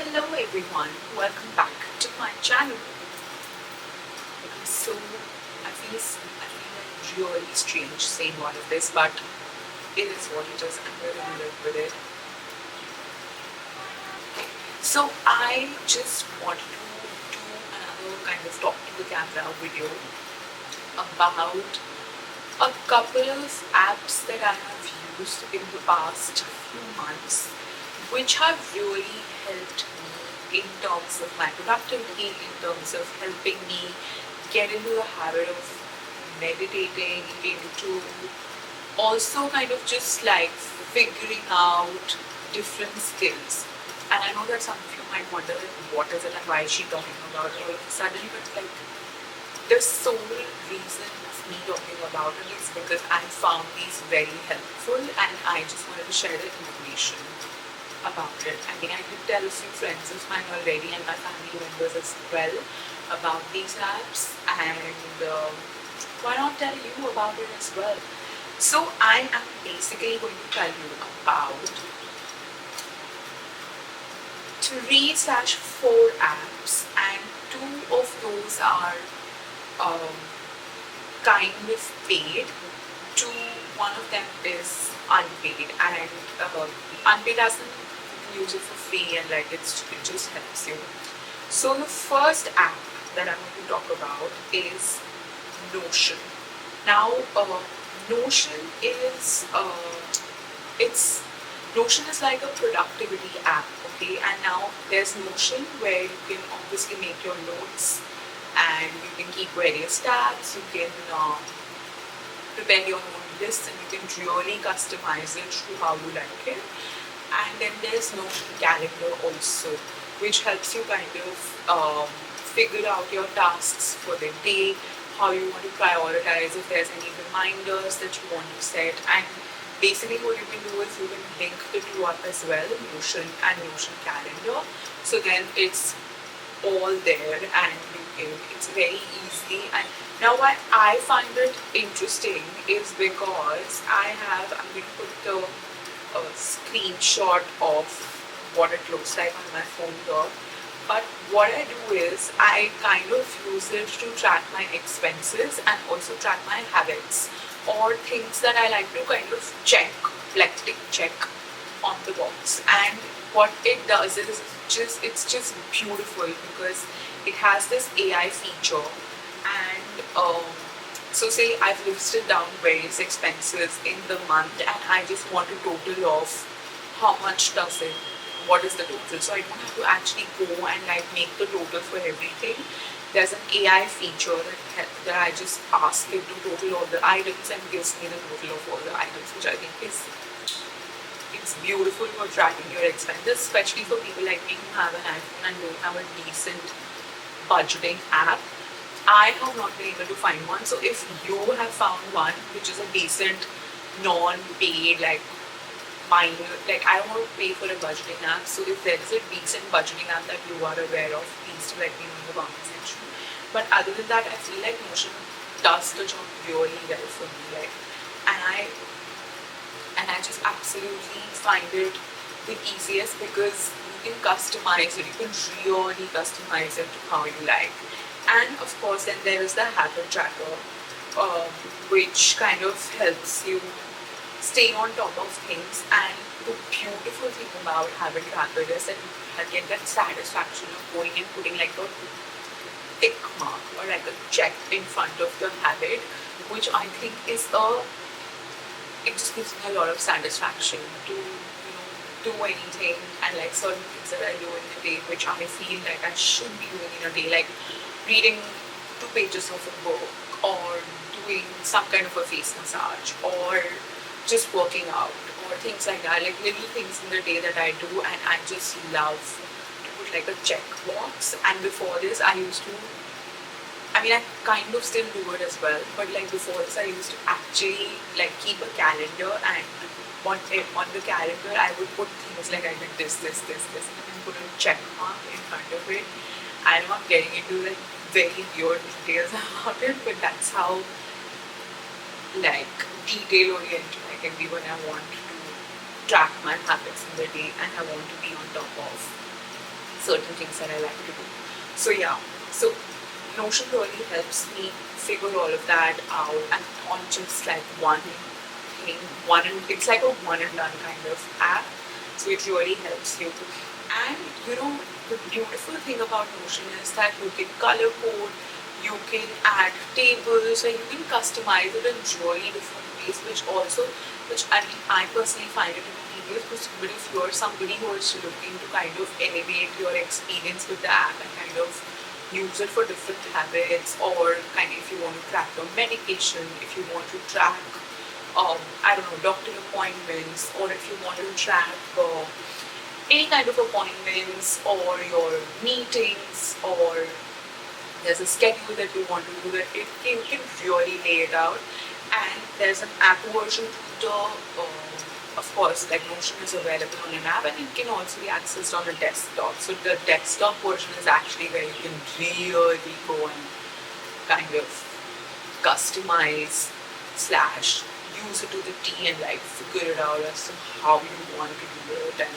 Hello everyone, welcome back to my channel. So I feel really strange saying all of this, but it is what it is and we're gonna live with it. So I just wanted to do another kind of talk to the camera video about a couple of apps that I have used in the past few months, which have really helped me in terms of my productivity, in terms of helping me get into the habit of meditating, into also kind of just like figuring out different skills. And I know that some of you might wonder, like, what is it and why is she talking about it all of a sudden? But like, the sole reason of me talking about it is because I found these very helpful and I just wanted to share the information about it. I mean, I did tell a few friends of mine already and my family members as well about these apps, and why not tell you about it as well? So I am basically going to tell you about 3/4 apps, and two of those are um, kind of paid. Two, one of them is unpaid, and unpaid doesn't use it for free, and like it just helps you. So the first app that I'm going to talk about is Notion. Now, Notion is it's Notion is like a productivity app, okay? And now there's Notion where you can obviously make your notes and you can keep various tabs. You can prepare your own lists and you can really customize it to how you like it. And then there's Notion Calendar also, which helps you kind of figure out your tasks for the day, how you want to prioritize, if there's any reminders that you want to set. And basically what you can do is you can link the two up as well, Notion and Notion Calendar. So then it's all there and it's very easy. And now why I find it interesting is because I'm going to put a screenshot of what it looks like on my phone here. But what I do is I kind of use it to track my expenses and also track my habits or things that I like to kind of check, like tick check on the box. And what it does is it's just beautiful because it has this AI feature, and so say I've listed down various expenses in the month and I just want to total off how much does it, what is the total. So I don't have to actually go and like make the total for everything. There's an AI feature that I just ask it to total all the items and gives me the total of all the items, which I think is it's beautiful for tracking your expenses, especially for people like me who have an iPhone and don't have a decent budgeting app. I have not been able to find one. So if you have found one which is a decent non-paid, like minor, like I don't want to pay for a budgeting app. So if there is a decent budgeting app that you are aware of, please do let me know in the comment section. But other than that, I feel like Notion does the job really well for me. Like, and I just absolutely find it the easiest because you can customize it. You can really customize it to how you like. And of course, then there is the habit tracker, which kind of helps you stay on top of things. And the beautiful thing about habit tracker is that you get that satisfaction of going and putting like a tick mark or like a check in front of your habit, which I think is it just gives me a lot of satisfaction to do anything, and like certain things that I do in the day which I feel like I should be doing in a day, like reading 2 pages of a book or doing some kind of a face massage or just working out or things like that, like little things in the day that I do, and I just love to put like a check box. And before this I kind of still do it as well, but like before this I used to actually like keep a calendar, and on the calendar I would put things like I did this, and then put a check mark in front of it. I'm not getting into like very weird details about it, but that's how like detail oriented I can be when I want to track my habits in the day and I want to be on top of certain things that I like to do. So yeah, so Notion really helps me figure all of that out and on just like one thing, it's like a one and done kind of app. So it really helps you. And you know, the beautiful thing about Notion is that you can color code, you can add tables, and you can customize it in really different ways, which I mean, I personally find it to be tedious, but if you're somebody who is looking to kind of elevate your experience with the app and kind of use it for different habits, or kind of if you want to track your medication, if you want to track, I don't know, doctor appointments, or if you want to track any kind of appointments or your meetings, or there's a schedule that you want to do, that you can really lay it out. And there's an app version to the, of course, like Notion is available on an app, and it can also be accessed on a desktop. So the desktop version is actually where you can really go and kind of customize slash use it to the T and like figure it out as to how you want to do it. And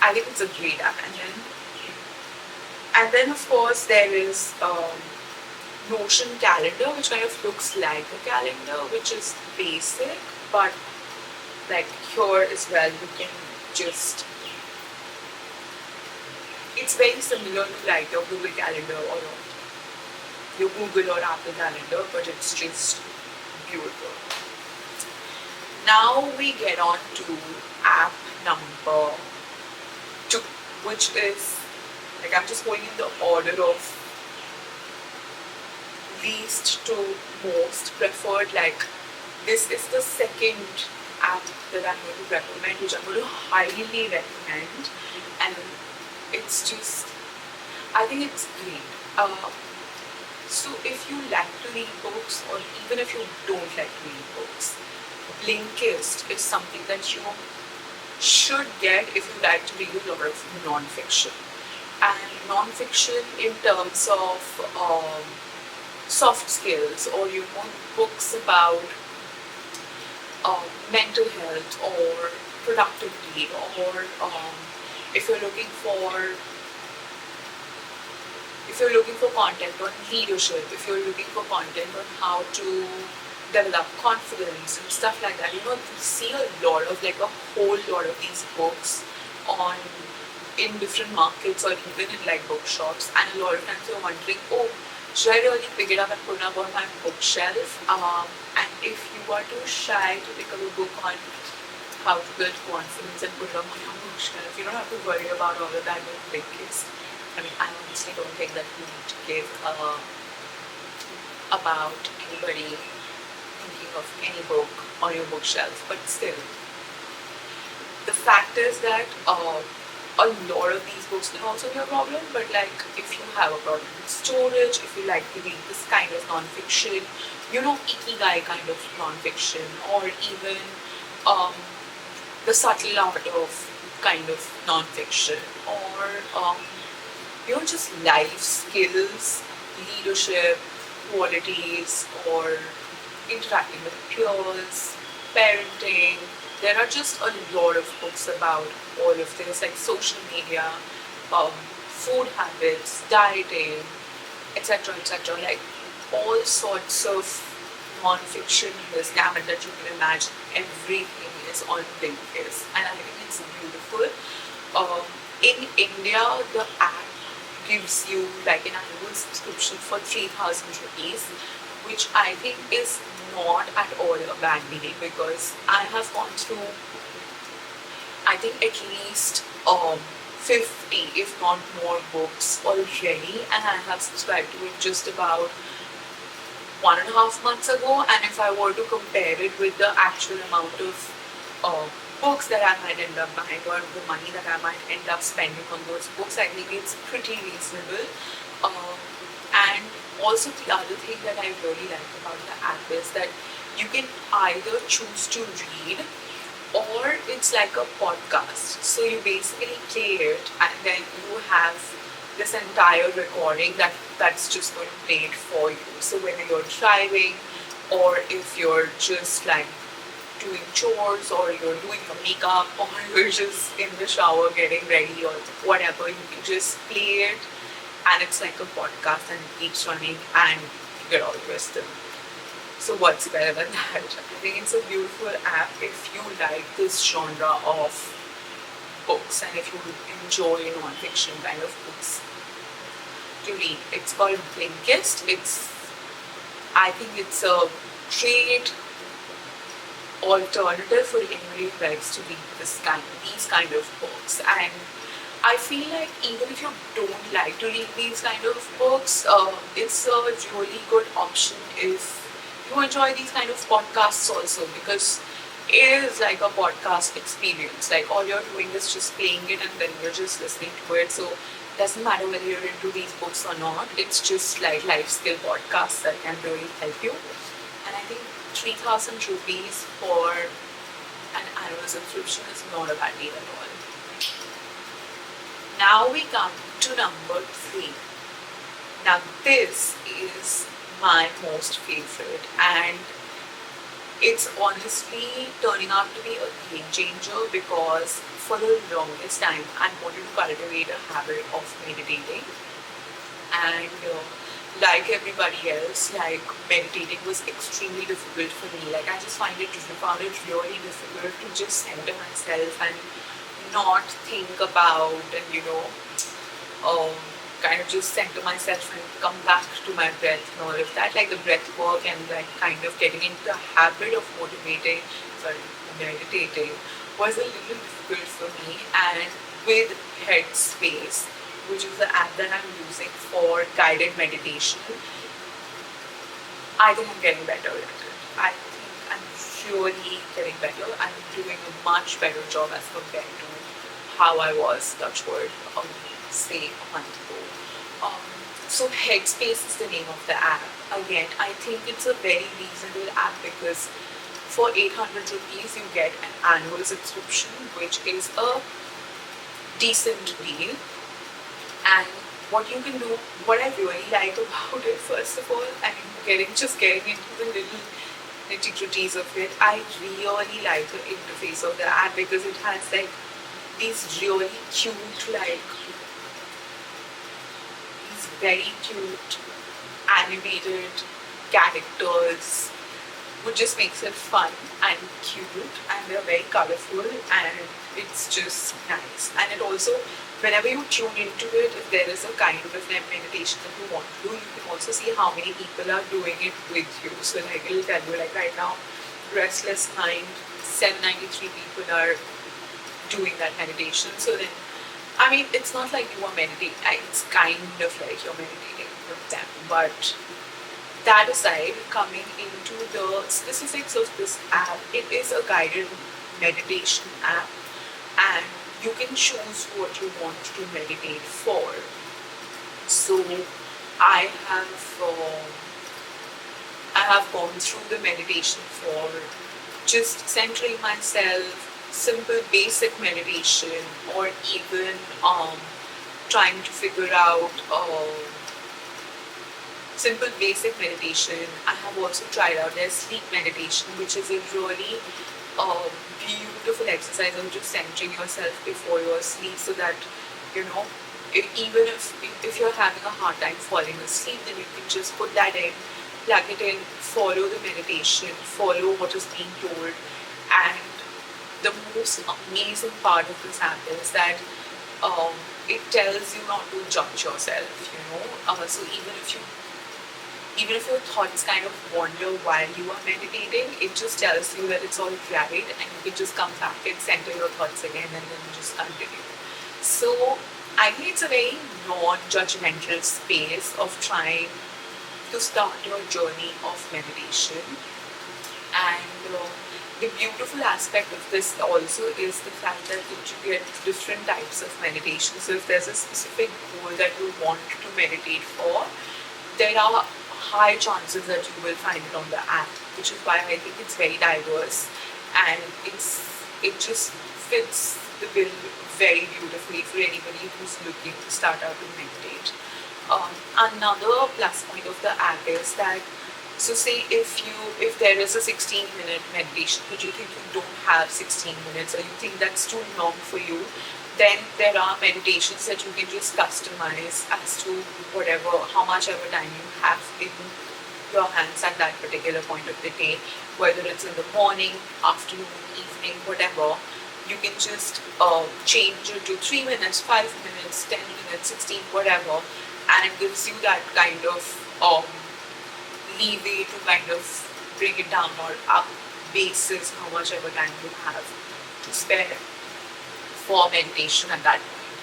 I think it's a great app. And then of course there is Notion calendar, which kind of looks like a calendar, which is basic, but like here as well you can just, it's very similar to like your Google Calendar or your Google or Apple Calendar, but it's just beautiful. Now we get on to app number 2, which is like, I'm just going in the order of least to most preferred. Like, this is the second app that I'm going to recommend, which I'm going to highly recommend, and it's just, I think it's great. So if you like to read books, or even if you don't like to read books, Blinkist is something that you should get if you like to read a lot of non-fiction. And non-fiction in terms of soft skills, or you know, books about mental health or productivity, or if you're looking for content on leadership, if you're looking for content on how to develop confidence and stuff like that, you know, you see a lot of, like, a whole lot of these books on in different markets, or even in like bookshops. And a lot of times you're wondering, oh, should I really pick it up and put it up on my bookshelf? And if you are too shy to pick up a book on how to build confidence and put it up on your bookshelf, you don't have to worry about all of that with Blinkist. I mean, I honestly don't think that you need to give about anybody thinking of any book on your bookshelf, but still, the fact is that a lot of these books can also be a problem, but like, if you have a problem with storage, if you like to read this kind of non-fiction, you know, ikigai kind of non-fiction, or even the subtle art of kind of non-fiction, or you know, just life skills, leadership qualities, or interacting with peers, parenting. There are just a lot of books about all of this, like social media, food habits, dieting, etc., etc. Like, all sorts of non-fiction in this gamut that you can imagine. Everything is on Blinkist, and I think it's beautiful. In India, the app gives you like an annual subscription for 3,000 rupees, which I think is not at all a bad deal, because I have gone through, I think, at least 50, if not more, books already, and I have subscribed to it just about 1.5 months ago. And if I were to compare it with the actual amount of books that I might end up buying, or the money that I might end up spending on those books, I think it's pretty reasonable. And also, the other thing that I really like about the app is that you can either choose to read, or it's like a podcast. So you basically play it, and then you have this entire recording that's just going to play it for you. So whether you're driving, or if you're just like doing chores or you're doing your makeup or you're just in the shower getting ready or whatever, you can just play it and it's like a podcast and it keeps running and you get all the rest of it. So what's better than that? I think it's a beautiful app if you like this genre of books and if you enjoy non-fiction kind of books to read. It's called Blinkist. I think it's a great alternative for anybody who likes to read these kind of books. And I feel like even if you don't like to read these kind of books, it's a really good option if you enjoy these kind of podcasts also, because it is like a podcast experience. Like all you're doing is just playing it and then you're just listening to it. So it doesn't matter whether you're into these books or not. It's just like life skill podcasts that can really help you. And I think 3,000 rupees for an annual subscription is not a bad deal at all. Now we come to number 3. Now this is my most favorite and it's honestly turning out to be a game changer because for the longest time I wanted to cultivate a habit of meditating and like everybody else, like meditating was extremely difficult for me. Like I just found it really difficult to just center myself and not think about and um, kind of just center myself and come back to my breath and all of that, like the breath work and like kind of getting into the habit of meditating was a little difficult for me. And with Headspace, which is the app that I'm using for guided meditation, I think I'm getting better at it. I think I'm really getting better. I'm doing a much better job as compared to how I was, touch wood, say a month ago. Um, so Headspace is the name of the app. Again, I think it's a very reasonable app because for 800 rupees you get an annual subscription, which is a decent deal. And what you can do, what I really like about it, first of all, I mean, getting into the little nitty gritties of it, I really like the interface of the app because it has like these really cute, like these very cute animated characters, which just makes it fun and cute, and they're very colorful, and it's just nice. And it also, whenever you tune into it, if there is a kind of a meditation that you want to do, you can also see how many people are doing it with you. So like it'll tell you like right now, Restless Mind, 793 people are doing that meditation. So then, I mean, it's not like you are meditating, it's kind of like you're meditating with them. But that aside, coming into the specifics of this app, it is a guided meditation app and you can choose what you want to meditate for. So I have um, I have gone through the meditation for just centering myself, simple basic meditation, or even trying to figure out simple basic meditation. I have also tried out their sleep meditation, which is a really uh, beautiful exercise of just centering yourself before you sleep, so that you know, even if you're having a hard time falling asleep, then you can just put that in, plug it in, follow the meditation, follow what is being told, and the most amazing part of this app is that it tells you not to judge yourself. So even if your thoughts kind of wander while you are meditating, it just tells you that it's all right and you can just come back and center your thoughts again and then you just continue. So I think it's a very non-judgmental space of trying to start your journey of meditation. And the beautiful aspect of this also is the fact that you get different types of meditation. So if there's a specific goal that you want to meditate for, there are high chances that you will find it on the app, which is why I think it's very diverse and it just fits the bill very beautifully for anybody who's looking to start out to meditate. Another plus point of the app is that So say if there is a 16-minute meditation, but you think you don't have 16 minutes, or you think that's too long for you, then there are meditations that you can just customize as to whatever, how much ever time you have in your hands at that particular point of the day, whether it's in the morning, afternoon, evening, whatever. You can just change it to 3 minutes, 5 minutes, 10 minutes, 16, whatever, and it gives you that kind of leeway to kind of bring it down or up basis how much ever time you have to spare for meditation at that point,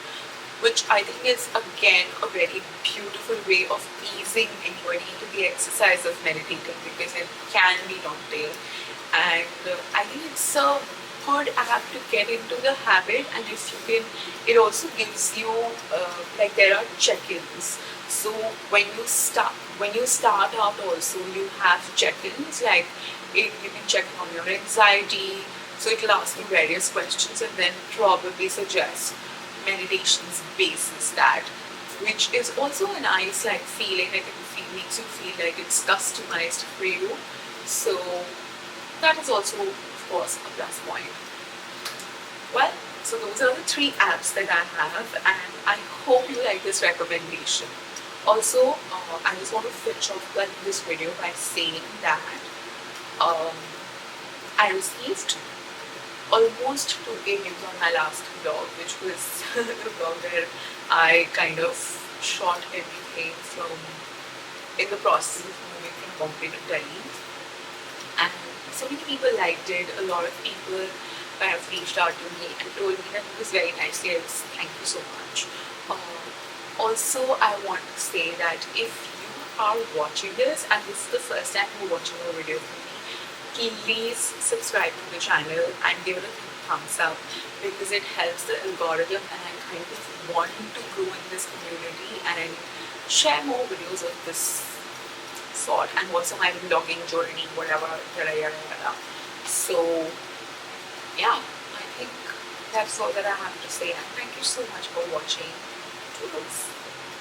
which I think is again a very beautiful way of easing anybody into the exercise of meditating, because it can be daunting. And I think it's a good app to get into the habit. And if you can, it also gives you like there are check-ins. So when you start out also, you have check-ins like you can check on your anxiety. So it'll ask you various questions and then probably suggest meditations basis that, which is also a nice like feeling, like makes you feel like it's customized for you. So that is also of course a plus point. Well, so those are the three apps that I have, and I hope you like this recommendation. Also, I just want to finish off this video by saying that um, I received almost 2K views on my last vlog, which was the vlog where I kind of shot everything from in the process of moving from Bombay to Delhi. And so many people liked it. A lot of people kind of reached out to me and told me that it was very nice. Yes, thank you so much. Also, I want to say that if you are watching this and this is the first time you're watching a video from me, please subscribe to the channel and give it a thumbs up, because it helps the algorithm, and I kind of want to grow in this community and share more videos of this sort, and also my vlogging journey, whatever, yada yada yada. So yeah, I think that's all that I have to say, and thank you so much for watching. Toodles.